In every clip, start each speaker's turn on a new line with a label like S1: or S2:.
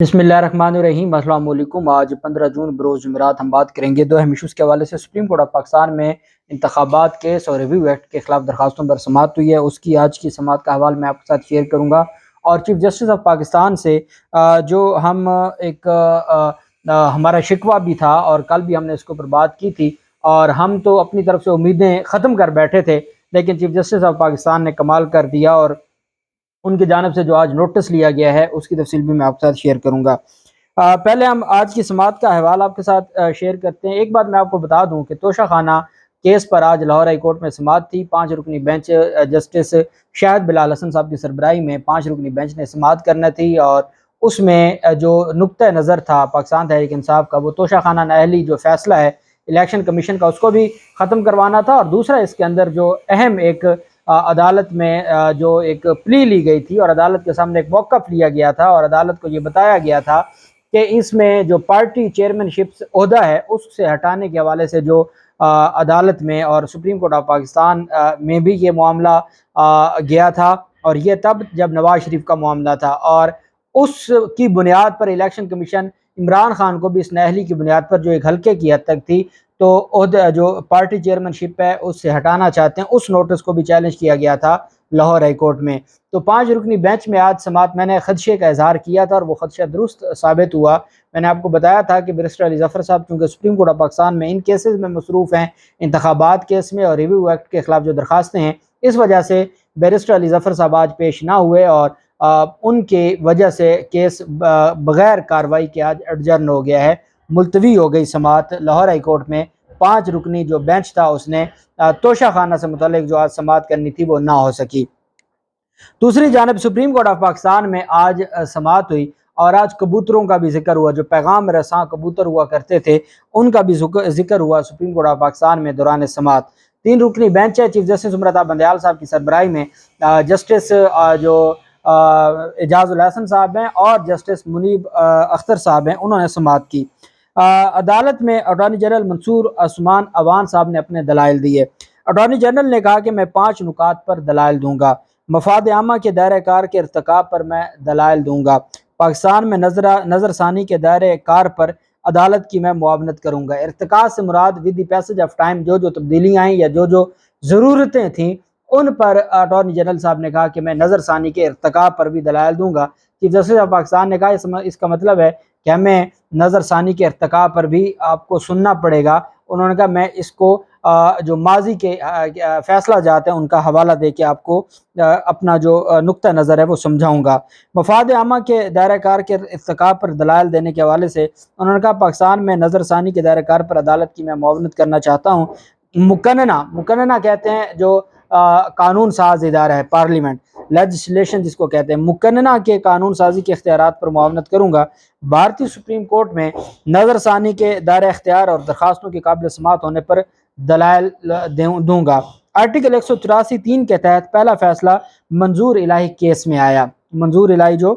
S1: बिस्मिल्लाहिर्रहमानिर्रहीम। अस्सलाम वालेकुम। आज 15 जून बरोज़ जुमेरात हम बात करेंगे दो अहम इशूज़ के हवाले से। सुप्रीम कोर्ट ऑफ पाकिस्तान में इंतखाबात केस और रिव्यू एक्ट के खिलाफ दरखास्तों पर समाअत हुई है। उसकी आज की समाअत का हवाला मैं आपके साथ शेयर करूँगा। और चीफ जस्टिस ऑफ पाकिस्तान से जो हम हमारा शिकवा भी था और कल भी हमने इसके ऊपर बात की थी, और हम तो अपनी तरफ से उम्मीदें ख़त्म कर बैठे थे, लेकिन चीफ जस्टिस ऑफ पाकिस्तान ने कमाल कर दिया और उनकी जानिब से जो आज नोटिस लिया गया है उसकी तफसील भी मैं आपके साथ शेयर करूँगा। पहले हम आज की समाअत का अहवाल आपके साथ शेयर करते हैं। एक बात मैं आपको बता दूं कि तोशा खाना केस पर आज लाहौर हाई कोर्ट में समाअत थी। 5 रुकनी बेंच जस्टिस शाहिद बिलाल हसन साहब की सरबराही में 5 रुकनी बेंच ने समाअत करना थी, और उसमें जो नुक्ता नज़र था पाकिस्तान तहरीक इंसाफ का, वो तोशा खाना नाअहली जो फैसला है इलेक्शन कमीशन का, उसको भी ख़त्म करवाना था। और दूसरा, इसके अंदर जो अहम एक अदालत में जो एक प्ली ली गई थी और अदालत के सामने एक मौक़िफ़ लिया गया था और अदालत को ये बताया गया था कि इसमें जो पार्टी चेयरमैनशिप ओहदा है उससे हटाने के हवाले से जो अदालत में और सुप्रीम कोर्ट ऑफ पाकिस्तान में भी ये मामला गया था, और ये तब जब नवाज शरीफ का मामला था, और उसकी बुनियाद पर इलेक्शन कमीशन इमरान खान को भी इस नाअहली की बुनियाद पर जो एक हल्के की हद तक थी तो ओहदा जो पार्टी चेयरमैनशिप है उससे हटाना चाहते हैं, उस नोटिस को भी चैलेंज किया गया था लाहौर हाई कोर्ट में। तो 5 रुकनी बेंच में आज समाअत, मैंने खदशे का इजहार किया था और वो खदशा दुरुस्त साबित हुआ। मैंने आपको बताया था कि बैरिस्टर अली ज़फ़र साहब चूँकि सुप्रीम कोर्ट ऑफ पाकिस्तान में इन केसेस में मसरूफ़ हैं, इंतखाबात केस में और रिव्यू एक्ट के खिलाफ जो दरखास्तें हैं, इस वजह से बैरिस्टर अली ज़फ़र साहब आज पेश ना हुए और उनके वजह से केस बग़ैर कार्रवाई के आज एडजर्न हो गया है, मुलतवी हो गई समाअत। लाहौर हाई कोर्ट में 5 रुकनी जो बेंच था उसने तोशा खाना से मुतालिक जो आज समाअत करनी थी वो ना हो सकी। दूसरी जानब सुप्रीम कोर्ट ऑफ पाकिस्तान में आज समाअत हुई और आज कबूतरों का भी जिक्र हुआ। जो पैगाम रसां कबूतर हुआ करते थे उनका भी जिक्र हुआ सुप्रीम कोर्ट ऑफ पाकिस्तान में दौरान समाअत। 3 रुकनी बेंच है, चीफ जस्टिस उमरता बंदयाल साहब की सरबराही में जस्टिस जो एजाजुल हसन साहब हैं और जस्टिस मुनीब अख्तर साहब हैं, उन्होंने समाअत की। अदालत में अटॉर्नी जनरल मंसूर उस्मान अवान साहब ने अपने दलाइल दिए। अटॉर्नी जनरल ने कहा कि मैं 5 नुकात पर दलाइल दूंगा। मफाद आमा के दायरे कार के इर्तिकाब पर मैं दलाइल दूंगा। पाकिस्तान में नज़रसानी के दायरे कार पर अदालत की मैं मुआवनत करूँगा। इर्तिकाब से मुराद with the passage of time जो जो तब्दीलियाँ आई या जो जो ज़रूरतें थीं उन पर अटॉर्नी जनरल साहब ने कहा कि मैं नज़रसानी के इर्तिकाब पर भी दलाइल दूंगा। चीफ जस्टिस ऑफ पाकिस्तान ने कहा इसका मतलब है कि हमें नज़रसानी के इर्तिकाब पर भी आपको सुनना पड़ेगा। उन्होंने कहा मैं इसको जो माजी के फैसला जाते हैं उनका हवाला दे के आपको अपना जो नुक्ता नज़र है वो समझाऊंगा। मफाद आमा के दायरा कार के इर्तिकाब पर दलाइल देने के हवाले से उन्होंने कहा पाकिस्तान में नज़रसानी के दायरा कार पर अदालत की मैं मुआवनत करना चाहता हूँ। मुकन्ना कहते हैं जो कानून साज इदारा है, पार्लियामेंट लेजिस्लेशन जिसको कहते हैं, मुकन्ना के कानून साजी के इख्तियारात पर मुआवनत करूँगा। भारतीय सुप्रीम कोर्ट में नज़रसानी के दायरा इख्तियार और दरखास्तों की काबिल समाअत होने पर दलाइल दूंगा। आर्टिकल 184(3) के तहत पहला फैसला मंजूर इलाही केस में आया। मंजूर इलाही जो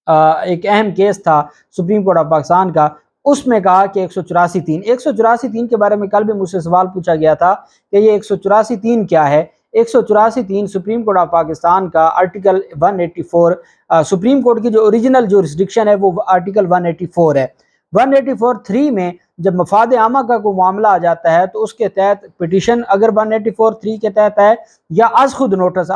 S1: एक अहम केस था सुप्रीम कोर्ट ऑफ पाकिस्तान का, उसमें कहा कि 184(3) के बारे में कल भी मुझसे सवाल पूछा गया था कि ये 184(3) क्या है। 184(3) सुप्रीम कोर्ट ऑफ पाकिस्तान का आर्टिकल 184, सुप्रीम कोर्ट की जो ओरिजिनल जुरिस्डिक्शन है वो आर्टिकल 184 है। 184(3) में जब मफाद आमा का कोई मामला आ जाता है तो उसके तहत पिटिशन अगर 184(3) के तहत है, या आज खुद नोटिस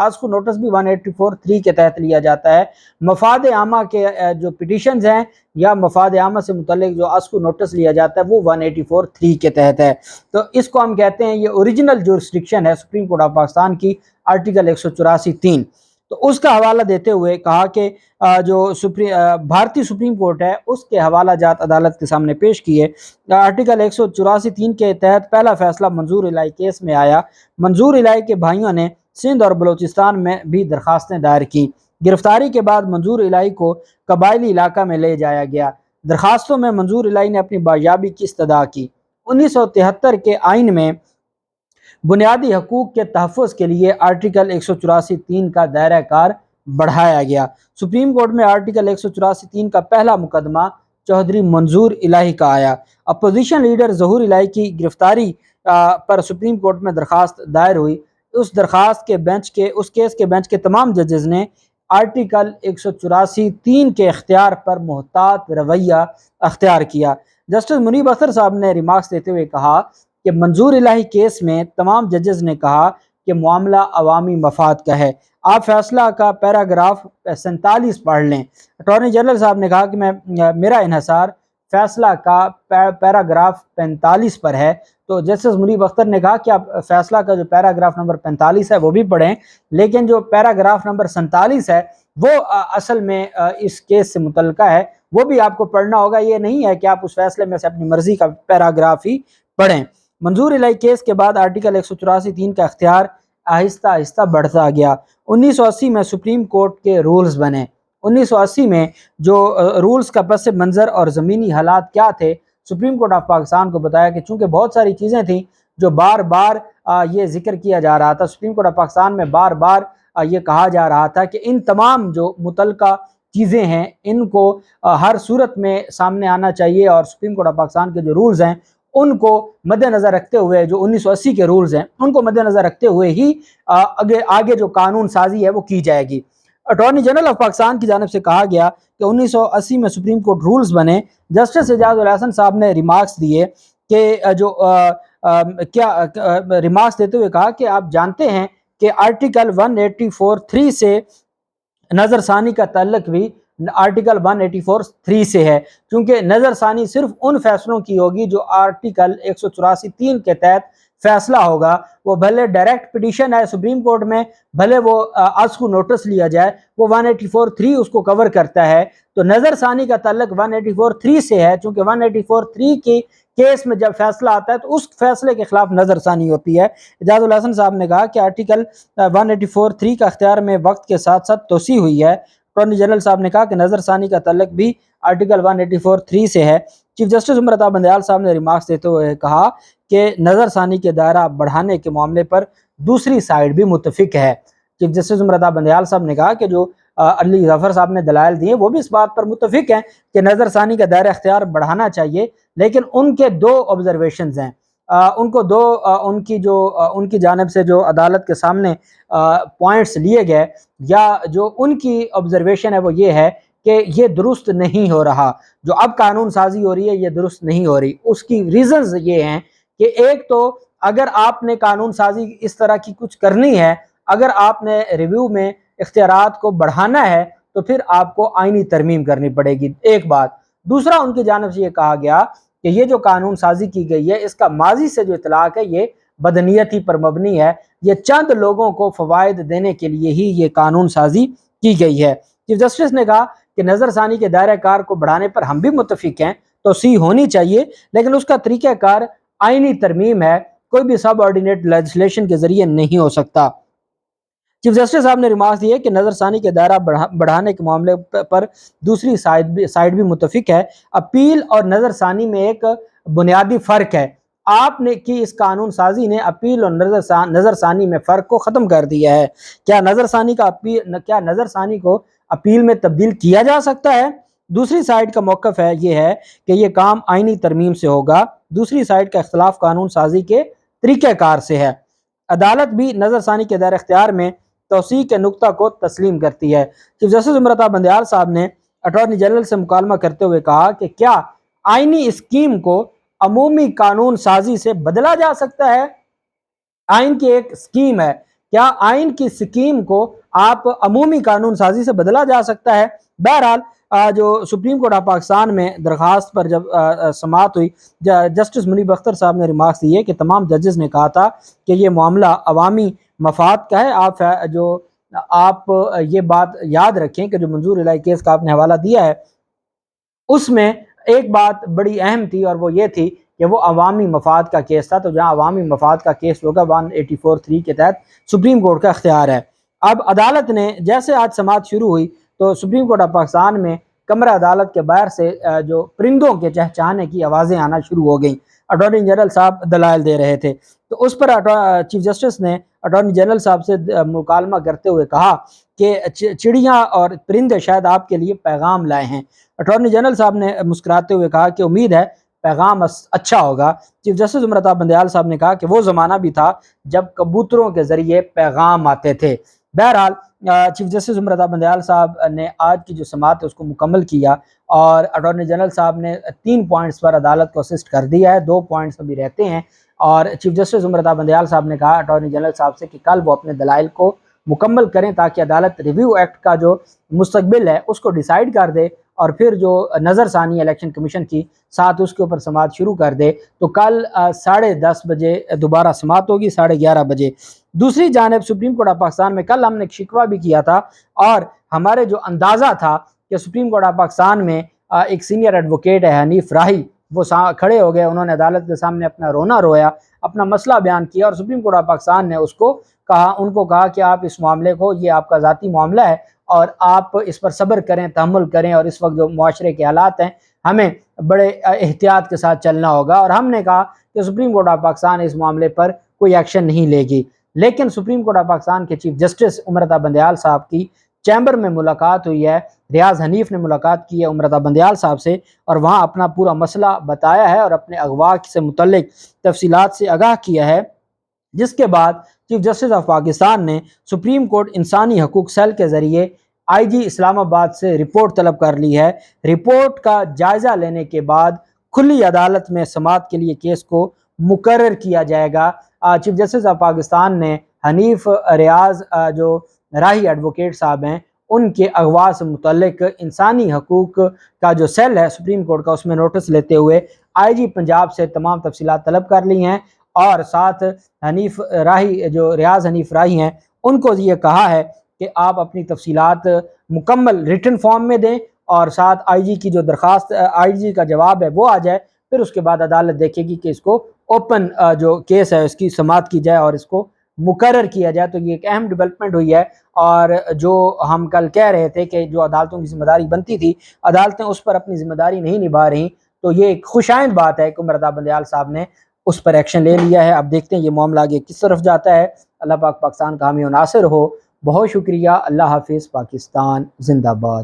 S1: भी 184(3) के तहत लिया जाता है। मफाद आमा के जो पिटिशंस हैं या मफाद आमा से मुतल्लिक जो आज खुद नोटिस लिया जाता है वो 184(3) के तहत है। तो इसको हम कहते हैं ये ओरिजिनल जुरिस्डिक्शन है सुप्रीम कोर्ट ऑफ पाकिस्तान की, आर्टिकल 184(3). तो उसका हवाला देते हुए कहा कि जो भारतीय सुप्रीम कोर्ट है उसके हवाला जात अदालत के सामने पेश किए। आर्टिकल 184(3) के तहत पहला फैसला मंजूर इलाही केस में आया। मंजूर इलाही के भाइयों ने सिंध और बलूचिस्तान में भी दरखास्तें दायर की। गिरफ्तारी के बाद मंजूर इलाही को कबायली इलाका में ले जाया गया। दरखास्तों में मंजूर इलाही ने अपनी बायाबी की इस्तदा की। 1973 के आइन में बुनियादी हकूक के तहफ़्फ़ुज़ के लिए आर्टिकल 184(3) का दायरा कार बढ़ाया गया। सुप्रीम कोर्ट में आर्टिकल 184(3) का पहला मुकदमा चौधरी मंजूर इलाही का आया। अपोजिशन लीडर ज़हूर इलाही की गिरफ्तारी पर सुप्रीम कोर्ट में दरखास्त दायर हुई। उस केस के बेंच के तमाम जजेस ने आर्टिकल 184(3) के इख्तियार पर मुहतात रवैया अख्तियार किया। जस्टिस मुनीब अख्तर साहब ने रिमार्क्स देते हुए कहा कि मंजूर इलाही केस में तमाम जजेस ने कहा कि मामला अवामी मफाद का है। आप फैसला का पैराग्राफ 47 पढ़ लें। अटॉर्नी जनरल साहब ने कहा कि मेरा इन्हसार फैसला का पैराग्राफ 45 पर है। तो जस्टिस मुनीब अख्तर ने कहा कि आप फैसला का जो पैराग्राफ नंबर 45 है वो भी पढ़ें, लेकिन जो पैराग्राफ नंबर 47 है वो असल में इस केस से मुतल्लिका है, वो भी आपको पढ़ना होगा। ये नहीं है कि आप उस फैसले में से अपनी मर्जी का पैराग्राफ ही पढ़ें। मंजूर इलाही केस के बाद आर्टिकल 184(3) का इख्तियार आहिस्ता आहिस्ता बढ़ता गया। 1980 में सुप्रीम कोर्ट के रूल्स बने। 1980 में जो रूल्स का पस मंज़र और ज़मीनी हालात क्या थे, सुप्रीम कोर्ट ऑफ पाकिस्तान को बताया कि चूँकि बहुत सारी चीज़ें थीं जो बार बार ये जिक्र किया जा रहा था, सुप्रीम कोर्ट ऑफ पाकिस्तान में बार बार ये कहा जा रहा था कि इन तमाम जो मुतल्लिका चीज़ें हैं इनको हर सूरत में सामने आना चाहिए, और सुप्रीम कोर्ट ऑफ पाकिस्तान के जो रूल्स हैं उनको मद्देनज़र रखते हुए, जो 1980 के रूल्स हैं उनको मद्देनज़र रखते हुए ही आगे जो कानून साजी है वो की जाएगी। अटॉर्नी जनरल ऑफ पाकिस्तान की जानिब से कहा गया कि 1980 में सुप्रीम कोर्ट रूल्स बने। जस्टिस एजाज उल हसन साहब ने रिमार्क्स दिए कि जो रिमार्क्स देते हुए कहा कि आप जानते हैं कि आर्टिकल 184(3) से नज़रसानी का ताल्लुक भी आर्टिकल 184(3) से है, क्योंकि नज़रसानी सिर्फ उन फैसलों की होगी जो आर्टिकल 184(3) के तहत फैसला होगा। वो भले डायरेक्ट पिटीशन है सुप्रीम कोर्ट में, भले वो आस्कू नोटिस लिया जाए, वो 184(3) उसको कवर करता है। तो नज़रसानी का ताल्लुक 184(3) से है, चूँकि 184(3) की केस में जब फैसला आता है तो उस फैसले के खिलाफ नज़रसानी होती है। एजाज उल हसन साहब ने कहा कि आर्टिकल 184(3) का अख्तियार में वक्त के साथ साथ तोसी हुई है। अटॉर्नी जनरल साहब ने कहा कि नज़रसानी का ताल्लुक भी आर्टिकल 184(3) से है। चीफ जस्टिस उमर अता बंदयाल साहब ने रिमार्क्स देते हुए कहा कि नज़रसानी के दायरा बढ़ाने के मामले पर दूसरी साइड भी मुतफिक है। चीफ जस्टिस उमर अता बंदयाल साहब ने कहा कि जो अली ज़फ़र साहब ने दलाइल दिए वो भी इस बात पर मुतफिक हैं कि नज़रसानी का दायरा इख्तियार बढ़ाना चाहिए, लेकिन उनके दो ऑब्जर्वेशंस हैं। उनको दो उनकी जानिब से जो अदालत के सामने पॉइंट्स लिए गए, या जो उनकी ऑब्जर्वेशन है वो ये है कि ये दुरुस्त नहीं हो रहा, जो अब कानून साजी हो रही है ये दुरुस्त नहीं हो रही। उसकी रीज़न्स ये हैं कि एक तो अगर आपने कानून साजी इस तरह की कुछ करनी है, अगर आपने रिव्यू में इख्तियारात को बढ़ाना है तो फिर आपको आईनी तरमीम करनी पड़ेगी, एक बात। दूसरा, उनकी जानिब से ये कहा गया कि ये जो कानून साजी की गई है इसका माजी से जो इतलाक है ये बदनीयती पर मबनी है, ये चंद लोगों को फ़वाइद देने के लिए ही ये कानून साजी की गई है। चीफ जस्टिस ने कहा कि नज़रसानी के दायरे कार को बढ़ाने पर हम भी मुतफिक हैं, तोसी होनी चाहिए, लेकिन उसका तरीक़ाकार आईनी तरमीम है, कोई भी सब ऑर्डिनेट लेजिस्लेशन के ज़रिए नहीं हो सकता। चीफ जस्टिस साहब ने रिमार्क्स दिए कि नज़रसानी के दायरा बढ़ाने के मामले पर दूसरी साइड भी मुतफिक है। अपील और नज़रसानी में एक बुनियादी फ़र्क है। आपने की इस कानून साजी ने अपील और नज़रसानी में फ़र्क को ख़त्म कर दिया है। क्या नज़रसानी को अपील में तब्दील किया जा सकता है? दूसरी साइड का मौक़िफ़ है ये है कि ये काम आईनी तरमीम से होगा। दूसरी साइड का इख्तिलाफ कानून साजी के तरीक़ाकार से है। अदालत भी नज़रसानी के दायरे इख्तियार में तोसी के नुक्ता को तस्लीम करती है। चीफ जस्टिस उमर अता बंदयाल साहब ने अटॉर्नी जनरल से मुकालमा करते हुए कहा कि क्या आईनी स्कीम को अमूमी कानून साजी से बदला जा सकता है? आइन की एक स्कीम है, क्या आइन की स्कीम को आप अमूमी कानून साजी से बदला जा सकता है? बहरहाल जो सुप्रीम कोर्ट ऑफ पाकिस्तान में दरख्वास्त पर जब समाअत हुई, जस्टिस मुनीब अख्तर साहब ने रिमार्क्स दिए कि तमाम जजेस ने कहा था कि ये मामला अवामी मफाद का है। आप ये बात याद रखें कि जो मंजूर इलाही केस का आपने हवाला दिया है उसमें एक बात बड़ी अहम थी, और वो ये थी कि वो अवामी मफाद का केस था। तो जहाँ अवामी मफाद का केस होगा 184(3) के तहत सुप्रीम कोर्ट का इख्तियार है। अब अदालत ने जैसे आज समाअत शुरू हुई तो सुप्रीम कोर्ट ऑफ पाकिस्तान में कमरा अदालत के बाहर से जो परिंदों के चहचहाने की आवाज़ें आना शुरू हो गई। अटॉर्नी जनरल साहब दलाइल दे रहे थे, तो उस पर चीफ जस्टिस ने अटॉर्नी जनरल साहब से मुकालमा करते हुए कहा कि चिड़ियाँ और परिंदे शायद आपके लिए पैगाम लाए हैं। अटॉर्नी जनरल साहब ने मुस्कुराते हुए कहा कि उम्मीद है पैगाम अच्छा होगा। चीफ जस्टिस उमर अता बंदयाल साहब ने कहा कि वो ज़माना भी था जब कबूतरों के ज़रिए पैगाम आते थे। बहरहाल چیف جسٹس عمر عطا بندیال صاحب نے آج کی جو سماعت ہے اس کو مکمل کیا، اور اٹارنی جنرل صاحب نے 3 پوائنٹس پر عدالت کو اسسٹ کر دیا ہے، 2 پوائنٹس ابھی رہتے ہیں، اور چیف جسٹس عمر عطا بندیال صاحب نے کہا اٹارنی جنرل صاحب سے کہ کل وہ اپنے دلائل کو مکمل کریں تاکہ عدالت ریویو ایکٹ کا جو مستقبل ہے اس کو ڈیسائیڈ کر دے، اور پھر جو نظر ثانی الیکشن کمیشن کی ساتھ اس کے اوپر سماعت شروع کر دے۔ تو کل 10:30 بجے دوبارہ سماعت ہوگی، 11:30 بجے۔ دوسری جانب سپریم کورٹ آف پاکستان میں کل ہم نے ایک شکوہ بھی کیا تھا، اور ہمارے جو اندازہ تھا کہ سپریم کورٹ آف پاکستان میں ایک سینئر ایڈوکیٹ ہے حنیف راہی، وہ کھڑے ہو گئے، انہوں نے عدالت کے سامنے اپنا رونا رویا، اپنا مسئلہ بیان کیا، اور سپریم کورٹ آف پاکستان نے ان کو کہا کہ آپ اس معاملے کو، یہ آپ کا ذاتی معاملہ ہے اور آپ اس پر صبر کریں، تحمل کریں، اور اس وقت جو معاشرے کے حالات ہیں ہمیں بڑے احتیاط کے ساتھ چلنا ہوگا، اور ہم نے کہا کہ سپریم کورٹ آف پاکستان اس معاملے پر کوئی ایکشن نہیں لے گی۔ لیکن سپریم کورٹ آف پاکستان کے چیف جسٹس عمر عطا بندیال صاحب کی چیمبر میں ملاقات ہوئی ہے، ریاض حنیف نے ملاقات کی ہے عمر عطا بندیال صاحب سے، اور وہاں اپنا پورا مسئلہ بتایا ہے اور اپنے اغوا سے متعلق تفصیلات سے آگاہ کیا ہے، جس کے بعد چیف جسٹس آف پاکستان نے سپریم کورٹ انسانی حقوق سیل کے ذریعے آئی جی اسلام آباد سے رپورٹ طلب کر لی ہے۔ رپورٹ کا جائزہ لینے کے بعد کھلی عدالت میں سماعت کے لیے کیس کو مقرر کیا جائے گا۔ چیف جسٹس آف پاکستان نے حنیف ریاض جو راہی ایڈوکیٹ صاحب ہیں ان کے اغوا سے متعلق انسانی حقوق کا جو سیل ہے سپریم کورٹ کا، اس میں نوٹس لیتے ہوئے آئی جی پنجاب سے تمام تفصیلات طلب کر لی ہیں، اور ساتھ حنیف راہی جو ریاض حنیف راہی ہیں ان کو یہ کہا ہے کہ آپ اپنی تفصیلات مکمل ریٹن فارم میں دیں، اور ساتھ آئی جی کی جو درخواست، آئی جی کا جواب ہے وہ آ جائے، پھر اس کے بعد عدالت دیکھے گی کہ اس کو اوپن جو کیس ہے اس کی سماعت کی جائے اور اس کو مقرر کیا جائے۔ تو یہ ایک اہم ڈیولپمنٹ ہوئی ہے، اور جو ہم کل کہہ رہے تھے کہ جو عدالتوں کی ذمہ داری بنتی تھی عدالتیں اس پر اپنی ذمہ داری نہیں نبھا رہی، تو یہ ایک خوشائند بات ہے کہ عمر عطا بندیال صاحب نے اس پر ایکشن لے لیا ہے۔ اب دیکھتے ہیں یہ معاملہ آگے کس طرف جاتا ہے۔ اللہ پاک پاکستان کا حامی و ناصر ہو۔ بہت شکریہ۔ اللہ حافظ۔ پاکستان زندہ باد۔